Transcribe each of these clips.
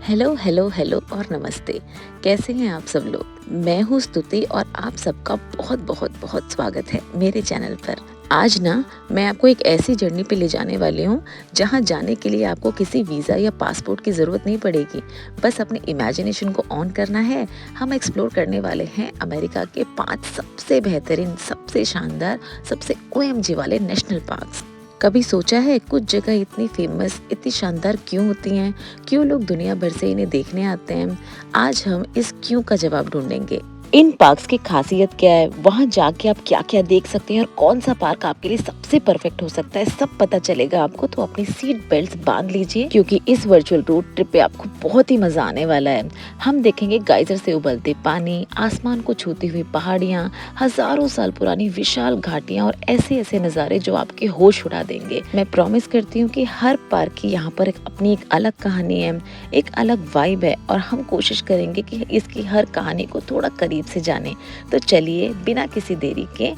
Hello hello hello और नमस्ते। कैसे हैं आप सब लोग? मैं हूँ स्तुति और आप सबका बहुत बहुत बहुत स्वागत है मेरे चैनल पर। आज ना मैं आपको एक ऐसी जर्नी पे ले जाने वाली हूँ जहाँ जाने के लिए आपको किसी वीज़ा या पासपोर्ट की ज़रूरत नहीं पड़ेगी। बस अपने इमेजिनेशन को ऑन करना है। हम एक्सप्लोर करने वाले हैं अमेरिका के 5 सबसे बेहतरीन, सबसे शानदार, सबसे ओएमजी वाले नेशनल पार्क्स। कभी सोचा है कुछ जगह इतनी फेमस, इतनी शानदार क्यों होती हैं? क्यों लोग दुनिया भर से इन्हें देखने आते हैं? आज हम इस क्यों का जवाब ढूंढेंगे। इन पार्क्स की खासियत क्या है, वहाँ जाके आप क्या क्या देख सकते हैं और कौन सा पार्क आपके लिए सबसे परफेक्ट हो सकता है, सब पता चलेगा आपको। तो अपनी सीट बेल्ट बांध लीजिए क्योंकि इस वर्चुअल रोड ट्रिप पे आपको बहुत ही मजा आने वाला है। हम देखेंगे गाइजर से उबलते पानी, आसमान को छूती हुई पहाड़ियाँ, हजारों साल पुरानी विशाल घाटियाँ और ऐसे ऐसे नज़ारे जो आपके होश उड़ा देंगे। मैं प्रॉमिस करती हूँ कि हर पार्क की यहाँ पर अपनी एक अलग कहानी है, एक अलग वाइब है और हम कोशिश करेंगे कि इसकी हर कहानी को थोड़ा करीब से जाने। तो चलिए बिना किसी देरी के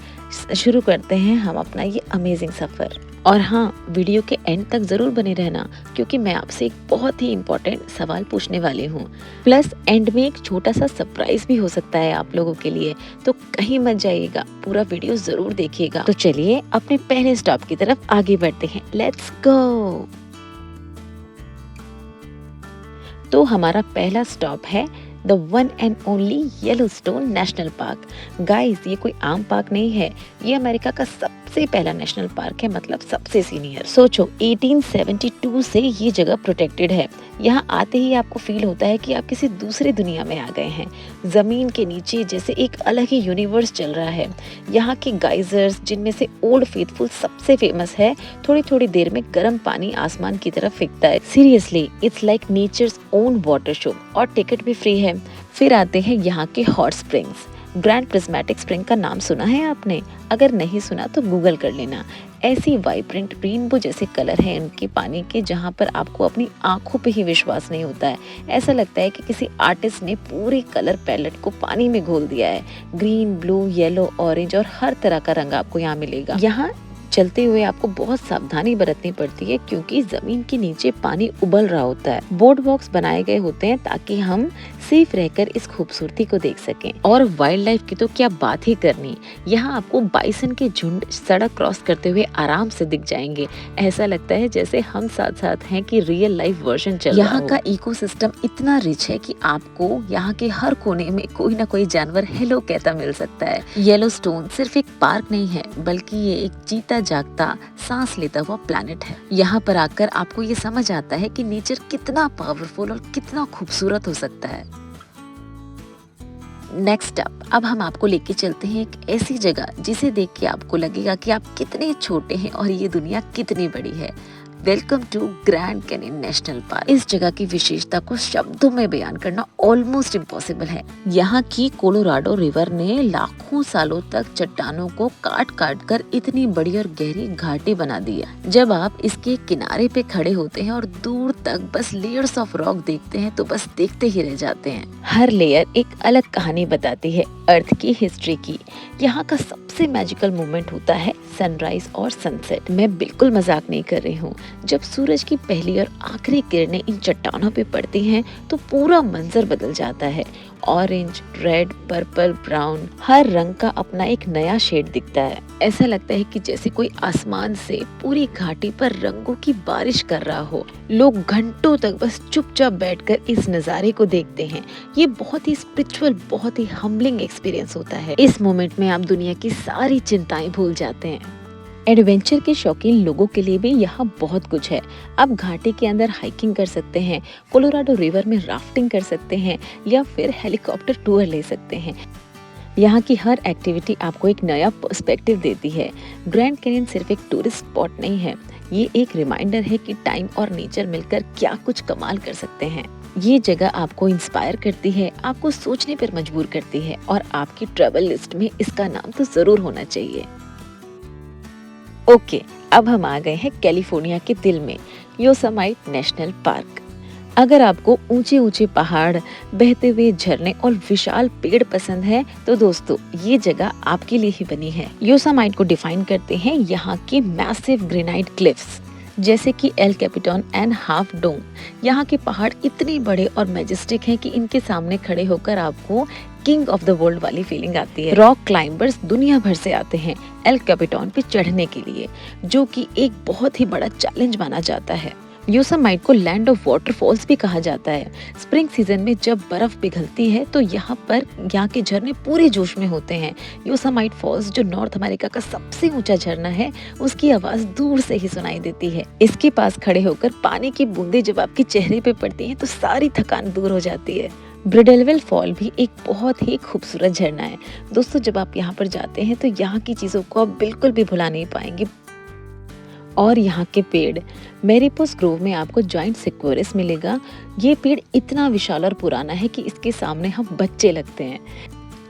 शुरू करते हैं हम अपना ये अमेजिंग सफर। और हाँ, वीडियो के एंड तक जरूर बने रहना क्योंकि मैं आपसे एक बहुत ही इम्पोर्टेंट सवाल पूछने वाली हूँ। प्लस एंड में एक छोटा सा सरप्राइज भी हो सकता है आप लोगों के लिए, तो कहीं मत जाइएगा, पूरा वीडियो जरूर देखिएगा। तो चलिए अपने पहले स्टॉप की तरफ आगे बढ़ते हैं। Let's go. तो हमारा पहला स्टॉप है the one and only Yellowstone national park. Guys, ये कोई आम पार्क नहीं है, ये अमेरिका का सबसे पहला नेशनल पार्क है, मतलब सबसे सीनियर। सोचो 1872 से ये जगह प्रोटेक्टेड है। यहाँ आते ही आपको फील होता है कि आप किसी दूसरे दुनिया में आ गए हैं। जमीन के नीचे जैसे एक अलग ही यूनिवर्स चल रहा है। यहाँ के गाइजर्स, जिनमें से ओल्ड फेथफुल सबसे फेमस है, थोड़ी थोड़ी देर में गर्म पानी आसमान की तरफ फेंकता है। Seriously it's like nature's own water show और टिकट भी फ्री है। फिर आते हैं यहाँ के hot springs. Grand Prismatic Spring का नाम सुना है आपने? अगर नहीं सुना तो गूगल कर लेना। ऐसी वाइब्रेंट रेनबो जैसे कलर है उनके पानी के, जहाँ पर आपको अपनी आंखों पे ही विश्वास नहीं होता है। ऐसा लगता है कि किसी आर्टिस्ट ने पूरे कलर पैलेट को पानी में घोल दिया है। ग्रीन, ब्लू, येलो, ऑरेंज और हर तरह का रंग आपको यहाँ मिलेगा। यहाँ चलते हुए आपको बहुत सावधानी बरतनी पड़ती है क्योंकि जमीन के नीचे पानी उबल रहा होता है। बोर्ड वॉक्स बनाए गए होते हैं ताकि हम सेफ रहकर इस खूबसूरती को देख सकें। और वाइल्ड लाइफ की तो क्या बात ही करनी। यहाँ आपको बाइसन के झुंड सड़क क्रॉस करते हुए आराम से दिख जाएंगे। ऐसा लगता है जैसे हम साथ साथ हैं कि रियल लाइफ वर्जन चल रहा हो। यहाँ का इकोसिस्टम इतना रिच है कि आपको यहाँ के हर कोने में कोई ना कोई जानवर हेलो कहता मिल सकता है। येलोस्टोन सिर्फ एक पार्क नहीं है, बल्कि ये एक जीता जागता, सांस लेता हुआ प्लैनेट है। यहाँ पर आकर आपको ये समझ आता है कि नेचर कितना पावरफुल और कितना खूबसूरत हो सकता है। नेक्स्ट अब हम आपको लेके चलते हैं एक ऐसी जगह जिसे देख के आपको लगेगा कि आप कितने छोटे हैं और ये दुनिया कितनी बड़ी है। Welcome to Grand Canyon National Park. इस जगह की विशेषता को शब्दों में बयान करना ऑलमोस्ट इम्पॉसिबल है। यहाँ की कोलोराडो रिवर ने लाखों सालों तक चट्टानों को काट काट कर इतनी बड़ी और गहरी घाटी बना दी है। जब आप इसके किनारे पे खड़े होते हैं और दूर तक बस लेयर्स ऑफ रॉक देखते हैं तो बस देखते ही रह जाते हैं। हर लेयर एक अलग कहानी बताती है अर्थ की, हिस्ट्री की। यहाँ का सबसे मैजिकल मोमेंट होता है सनराइज और सनसेट। मैं बिल्कुल मजाक नहीं कर रही हूँ। जब सूरज की पहली और आखिरी किरणें इन चट्टानों पे पड़ती हैं तो पूरा मंजर बदल जाता है। ऑरेंज, रेड, पर्पल, ब्राउन, हर रंग का अपना एक नया शेड दिखता है। ऐसा लगता है कि जैसे कोई आसमान से पूरी घाटी पर रंगों की बारिश कर रहा हो। लोग घंटों तक बस चुपचाप बैठकर इस नज़ारे को देखते हैं। ये बहुत ही स्पिरिचुअल, बहुत ही हम्बलिंग एक्सपीरियंस होता है। इस मोमेंट में आप दुनिया की सारी चिंताएं भूल जाते हैं। एडवेंचर के शौकीन लोगों के लिए भी यहाँ बहुत कुछ है। आप घाटी के अंदर हाइकिंग कर सकते हैं, कोलोराडो रिवर में राफ्टिंग कर सकते हैं या फिर हेलीकॉप्टर टूर ले सकते हैं। यहाँ की हर एक्टिविटी आपको एक नया पर्सपेक्टिव देती है। ग्रैंड कैनियन सिर्फ एक टूरिस्ट स्पॉट नहीं है, ये एक रिमाइंडर है कि टाइम और नेचर मिलकर क्या कुछ कमाल कर सकते हैं। ये जगह आपको इंस्पायर करती है, आपको सोचने पर मजबूर करती है और आपकी ट्रैवल लिस्ट में इसका नाम तो जरूर होना चाहिए। ओके, अब हम आ गए हैं कैलिफोर्निया के दिल में, योसेमाइट नेशनल पार्क। अगर आपको ऊंचे ऊंचे पहाड़, बहते हुए झरने और विशाल पेड़ पसंद है तो दोस्तों ये जगह आपके लिए ही बनी है। योसेमाइट को डिफाइन करते हैं यहाँ के मैसिव ग्रेनाइट क्लिफ्स, जैसे कि एल कैपिटॉन एंड हाफ डोम। यहाँ के पहाड़ इतने बड़े और मैजेस्टिक हैं कि इनके सामने खड़े होकर आपको किंग ऑफ द वर्ल्ड वाली फीलिंग आती है। रॉक क्लाइंबर्स दुनिया भर से आते हैं एल कैपिटॉन पे चढ़ने के लिए, जो कि एक बहुत ही बड़ा चैलेंज माना जाता है। योसेमाइट को लैंड ऑफ वाटरफॉल्स भी कहा जाता है। स्प्रिंग सीजन में जब बर्फ पिघलती है तो यहाँ के झरने पूरे जोश में होते हैं। योसेमाइट फॉल्स, जो नॉर्थ अमेरिका का सबसे ऊंचा झरना है, उसकी आवाज दूर से ही सुनाई देती है। इसके पास खड़े होकर पानी की बूंदें जब आपके चेहरे पे पड़ती हैं तो सारी थकान दूर हो जाती है। ब्रिडलवेल फॉल भी एक बहुत ही खूबसूरत झरना है। दोस्तों, जब आप यहाँ पर जाते हैं तो यहाँ की चीजों को आप बिल्कुल भी भुला नहीं पाएंगे। और यहाँ के पेड़, मैरीपोस ग्रोव में आपको जाइंट सिक्वोरिस मिलेगा। ये पेड़ इतना विशाल और पुराना है कि इसके सामने हम बच्चे लगते हैं।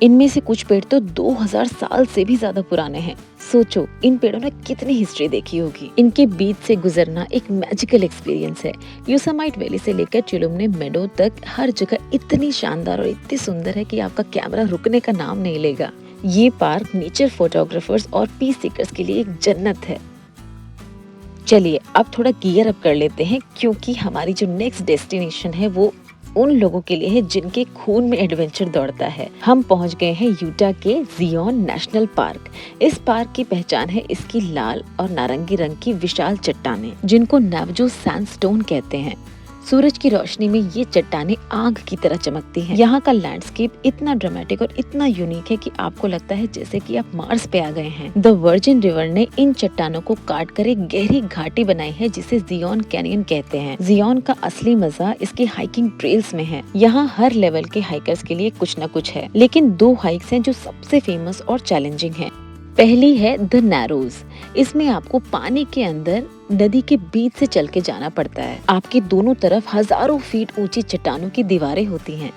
इनमें से कुछ पेड़ तो 2000 साल से भी ज्यादा पुराने हैं। सोचो, इन पेड़ों ने कितनी हिस्ट्री देखी होगी। इनके बीच से गुजरना एक मैजिकल एक्सपीरियंस है। योसेमाइट वैली से लेकर चिलुमने मेडो तक हर जगह इतनी शानदार और इतनी सुंदर है कि आपका कैमरा रुकने का नाम नहीं लेगा। ये पार्क नेचर फोटोग्राफर्स और पीस सीकर्स के लिए एक जन्नत है। चलिए अब थोड़ा गियर अप कर लेते हैं, क्योंकि हमारी जो नेक्स्ट डेस्टिनेशन है वो उन लोगों के लिए है जिनके खून में एडवेंचर दौड़ता है। हम पहुंच गए हैं यूटा के जियोन नेशनल पार्क। इस पार्क की पहचान है इसकी लाल और नारंगी रंग की विशाल चट्टानें, जिनको नावजो सैंडस्टोन कहते हैं। सूरज की रोशनी में ये चट्टानें आग की तरह चमकती हैं। यहाँ का लैंडस्केप इतना ड्रामेटिक और इतना यूनिक है कि आपको लगता है जैसे कि आप मार्स पे आ गए हैं। द वर्जिन रिवर ने इन चट्टानों को काट कर एक गहरी घाटी बनाई है, जिसे जियोन कैनियन कहते हैं। जियोन का असली मजा इसके हाइकिंग ट्रेल्स में है। यहाँ हर लेवल के हाइकर्स के लिए कुछ न कुछ है, लेकिन 2 हाइक्स हैं जो सबसे फेमस और चैलेंजिंग है। पहली है द नैरोज। इसमें आपको पानी के अंदर नदी के बीच से चल के जाना पड़ता है। आपके दोनों तरफ हजारों फीट ऊंची चट्टानों की दीवारें होती हैं।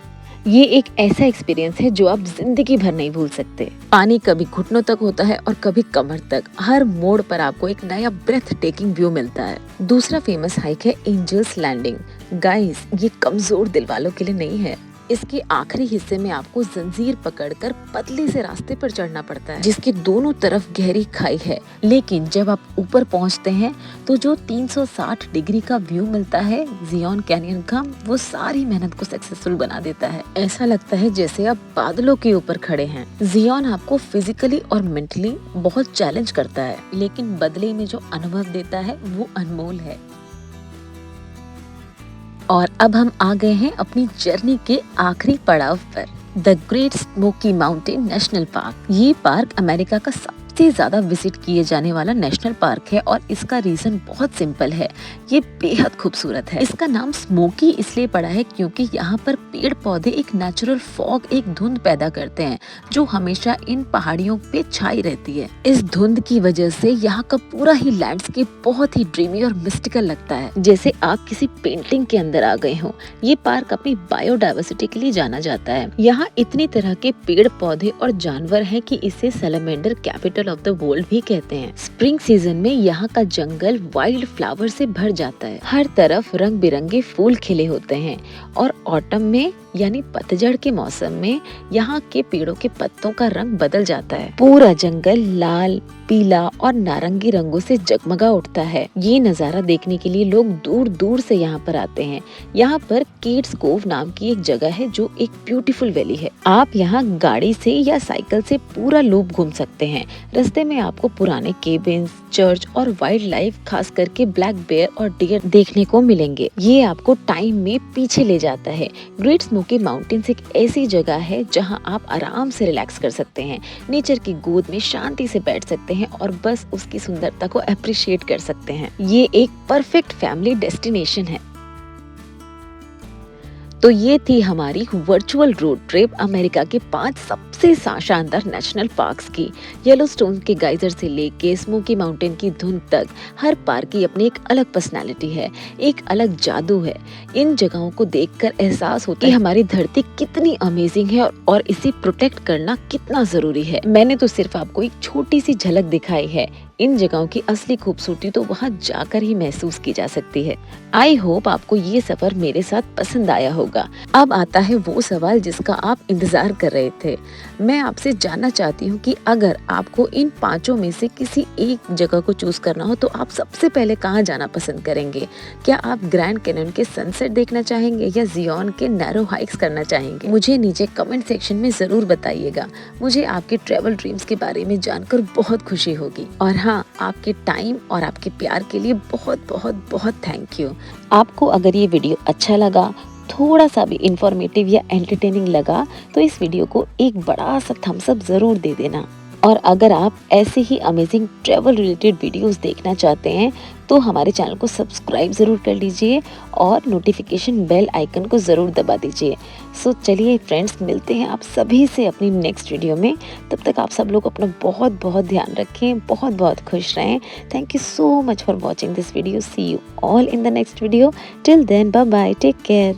ये एक ऐसा एक्सपीरियंस है जो आप जिंदगी भर नहीं भूल सकते। पानी कभी घुटनों तक होता है और कभी कमर तक। हर मोड़ पर आपको एक नया ब्रेथ टेकिंग व्यू मिलता है। दूसरा फेमस हाइक है एंजल्स लैंडिंग। गाइस, ये कमजोर दिल वालों के लिए नहीं है। इसके आखिरी हिस्से में आपको जंजीर पकड़कर पतले से रास्ते पर चढ़ना पड़ता है, जिसके दोनों तरफ गहरी खाई है। लेकिन जब आप ऊपर पहुंचते हैं तो जो 360 डिग्री का व्यू मिलता है जियोन कैनियन का, वो सारी मेहनत को सक्सेसफुल बना देता है। ऐसा लगता है जैसे आप बादलों के ऊपर खड़े हैं। जियोन आपको फिजिकली और मेंटली बहुत चैलेंज करता है, लेकिन बदले में जो अनुभव देता है वो अनमोल है। और अब हम आ गए हैं अपनी जर्नी के आखिरी पड़ाव पर, the great smoky mountain national park. ये पार्क अमेरिका का सबसे ज्यादा विजिट किए जाने वाला नेशनल पार्क है और इसका रीजन बहुत सिंपल है, ये बेहद खूबसूरत है। इसका नाम स्मोकी इसलिए पड़ा है क्योंकि यहाँ पर पेड़ पौधे एक नेचुरल फॉग, एक धुंध पैदा करते हैं जो हमेशा इन पहाड़ियों पे छाई रहती है। इस धुंध की वजह से यहाँ का पूरा ही लैंडस्केप बहुत ही ड्रीमी और मिस्टिकल लगता है, जैसे आप किसी पेंटिंग के अंदर आ गए हो। ये पार्क अपनी बायोडाइवर्सिटी के लिए जाना जाता है। यहाँ इतनी तरह के पेड़ पौधे और जानवर हैं कि इसे salamander capital of the world भी कहते हैं। स्प्रिंग सीजन में यहाँ का जंगल वाइल्ड फ्लावर से भर जाता है। हर तरफ रंग बिरंगे फूल खिले होते हैं और ऑटम में यानी पतझड़ के मौसम में यहाँ के पेड़ों के पत्तों का रंग बदल जाता है। पूरा जंगल लाल, पीला और नारंगी रंगों से जगमगा उठता है। ये नजारा देखने के लिए लोग दूर दूर से यहाँ पर आते हैं। यहाँ पर केट्स कोव नाम की एक जगह है जो एक ब्यूटीफुल वैली है। आप यहाँ गाड़ी से या साइकिल से पूरा लूप घूम सकते हैं। रास्ते में आपको पुराने केबिन्स, चर्च और वाइल्ड लाइफ, खास करके ब्लैक बेयर और डियर देखने को मिलेंगे। ये आपको टाइम में पीछे ले जाता है। ग्रेट स्मोकी माउंटेन्स एक ऐसी जगह है जहाँ आप आराम से रिलैक्स कर सकते हैं, नेचर की गोद में शांति से बैठ सकते हैं और बस उसकी सुंदरता को अप्रिशिएट कर सकते हैं। ये एक परफेक्ट फैमिली डेस्टिनेशन है। तो ये थी हमारी वर्चुअल रोड ट्रिप अमेरिका के 5 सबसे शानदार नेशनल पार्क्स की। येलोस्टोन के गाइजर से लेके स्मोकी माउंटेन की धुंध तक, हर पार्क की अपनी एक अलग पर्सनालिटी है, एक अलग जादू है। इन जगहों को देखकर एहसास होता है कि हमारी धरती कितनी अमेजिंग है और इसे प्रोटेक्ट करना कितना जरूरी है। मैंने तो सिर्फ आपको एक छोटी सी झलक दिखाई है इन जगहों की असली खूबसूरती तो वहाँ जाकर ही महसूस की जा सकती है। आई होप आपको ये सफर मेरे साथ पसंद आया होगा। अब आता है वो सवाल जिसका आप इंतजार कर रहे थे। मैं आपसे जानना चाहती हूँ कि अगर आपको इन 5 में से किसी एक जगह को चूज करना हो तो आप सबसे पहले कहाँ जाना पसंद करेंगे? क्या आप ग्रैंड कैन्यन के सनसेट देखना चाहेंगे या जियोन के नैरो हाइक्स करना चाहेंगे? मुझे नीचे कमेंट सेक्शन में जरूर बताइएगा। मुझे आपके ट्रैवल ड्रीम्स के बारे में जानकर बहुत खुशी होगी। और हाँ, आपके टाइम और आपके प्यार के लिए बहुत बहुत बहुत थैंक यू। आपको अगर ये वीडियो अच्छा लगा, थोड़ा सा भी इंफॉर्मेटिव या एंटरटेनिंग लगा तो इस वीडियो को एक बड़ा सा थम्स अप जरूर दे देना। और अगर आप ऐसे ही अमेजिंग ट्रैवल रिलेटेड वीडियोस देखना चाहते हैं तो हमारे चैनल को सब्सक्राइब ज़रूर कर लीजिए और नोटिफिकेशन बेल आइकन को ज़रूर दबा दीजिए। सो चलिए फ्रेंड्स, मिलते हैं आप सभी से अपनी नेक्स्ट वीडियो में। तब तक आप सब लोग अपना बहुत बहुत ध्यान रखें, बहुत बहुत खुश रहें। Thank you so much for watching this video. See you all in the next video. Till then, bye bye, take care.